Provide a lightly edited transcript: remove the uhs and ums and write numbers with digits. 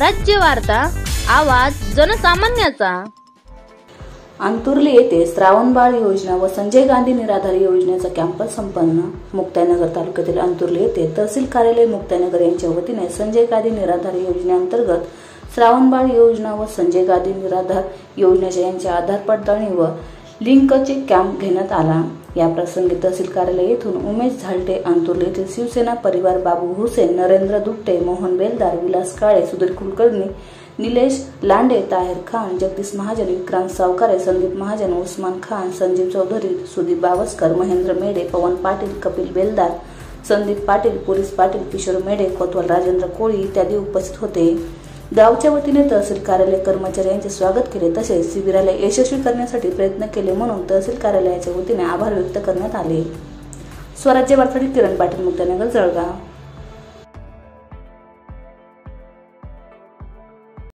स्वराज्य वार्ता, आवाज जनसामान्याचा। अंतुर्ली येथे श्रावणबाळ योजना व संजय गांधी निराधार योजनेचा कॅम्प संपन्न। मुक्ताईनगर तालुक्यातील अंतुर्ली येथे तहसील कार्यालय मुक्ताईनगर यांच्या वतीने संजय गांधी निराधार योजनेअंतर्गत श्रावणबाळ योजना व संजय गांधी निराधार योजनेच्या यांच्या आधार पडताळणी व लिंकचे कॅम्प घेण्यात आला। या प्रसंगी तहसील कार्यालय येथून उमेश झालटे, अंतुर्ली येथील शिवसेना परिवार, बाबू हुसेन, नरेंद्र दुट्टे, मोहन बेलदार, विलास काळे, सुधीर कुलकर्णी, निलेश लांडे, ताहिर खान, जगदीश महाजन, विक्रांत सावकारे, संदीप महाजन, उस्मान खान, संजीव चौधरी, सुदीप बावस्कर, महेंद्र मेढे, पवन पाटील, कपिल बेलदार, संदीप पाटील, पोलीस पाटील, किशोर मेढे, कोतवाल राजेंद्र कोळी इत्यादी उपस्थित होते। गावच्या वतीने तहसील कार्यालय कर्मचाऱ्यांचे स्वागत केले तसेच शिबिराला यशस्वी करण्यासाठी प्रयत्न केले म्हणून तहसील कार्यालयाच्या वतीने आभार व्यक्त करण्यात आले। स्वराज्य वार्तासाठी किरण पाटील, मुक्ताईनगर, जळगाव।